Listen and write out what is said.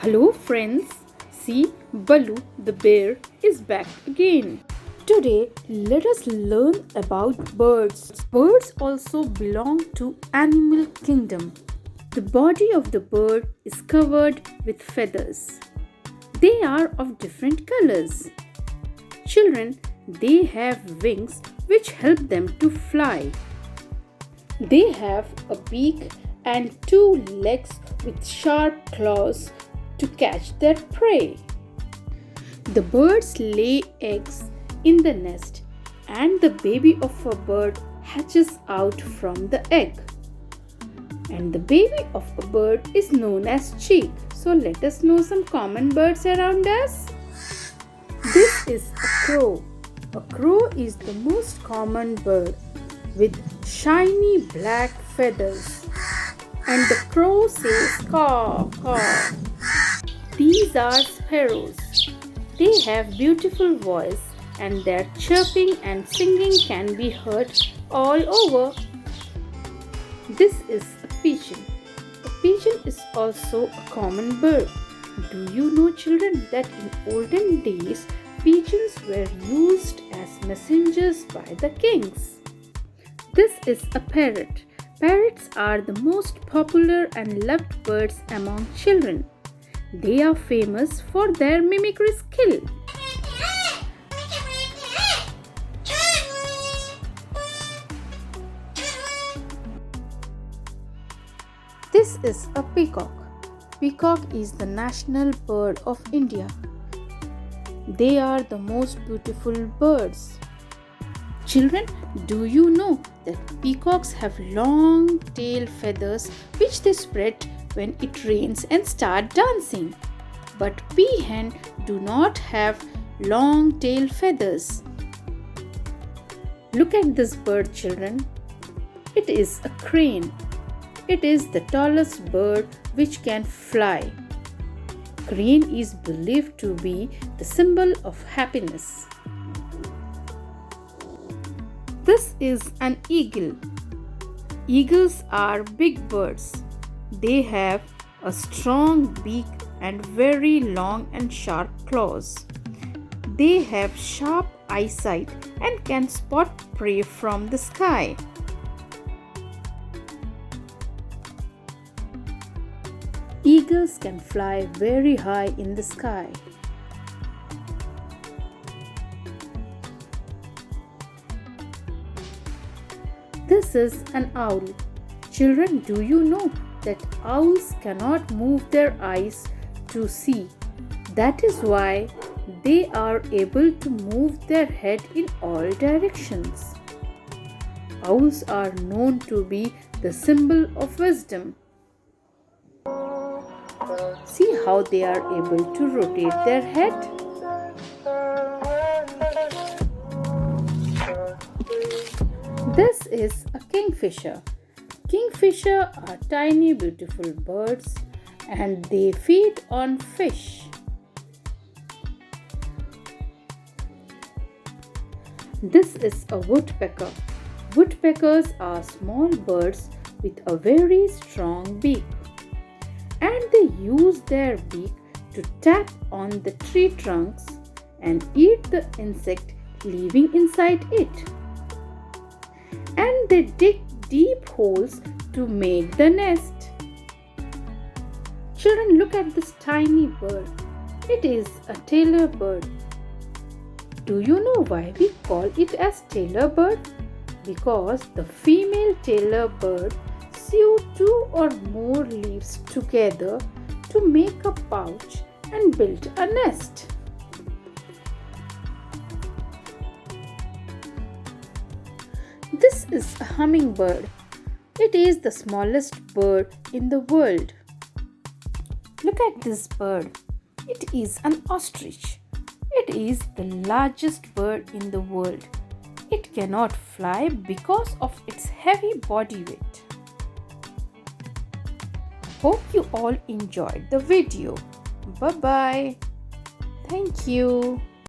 Hello friends, see Baloo the bear is back again. Today let us learn about birds. Birds also belong to animal kingdom. The body of the bird is covered with feathers. They are of different colors. Children, they have wings which help them to fly. They have a beak and two legs with sharp claws to catch their prey. The birds lay eggs in the nest and the baby of a bird hatches out from the egg. And the baby of a bird is known as chick. So let us know some common birds around us. This is a crow. A crow is the most common bird with shiny black feathers. And the crow says caw, caw. These are sparrows. They have beautiful voice and their chirping and singing can be heard all over. This is a pigeon. A pigeon is also a common bird. Do you know, children, that in olden days pigeons were used as messengers by the kings? This is a parrot. Parrots are the most popular and loved birds among children. They are famous for their mimicry skill. This is a peacock. Peacock is the national bird of India. They are the most beautiful birds. Children, do you know that peacocks have long tail feathers which they spread when it rains and start dancing? But peahen do not have long tail feathers. Look at this bird, children. It is a crane. It is the tallest bird which can fly. Crane is believed to be the symbol of happiness. This is an eagle. Eagles are big birds. They have a strong beak and very long and sharp claws. They have sharp eyesight and can spot prey from the sky. Eagles can fly very high in the sky. This is an owl. Children, do you know that owls cannot move their eyes to see? That is why they are able to move their head in all directions. Owls are known to be the symbol of wisdom. See how they are able to rotate their head? This is a kingfisher. Kingfisher are tiny beautiful birds and they feed on fish. This is a woodpecker. Woodpeckers are small birds with a very strong beak. And they use their beak to tap on the tree trunks and eat the insect living inside it. And they dig deep holes to make the nest. Children, look at this tiny bird. It is a tailor bird. Do you know why we call it as tailor bird? Because the female tailor bird sew two or more leaves together to make a pouch and build a nest. This is a hummingbird. It is the smallest bird in the world. Look at this bird. It is an ostrich. It is the largest bird in the world. It cannot fly because of its heavy body weight. Hope you all enjoyed the video. Bye-bye. Thank you.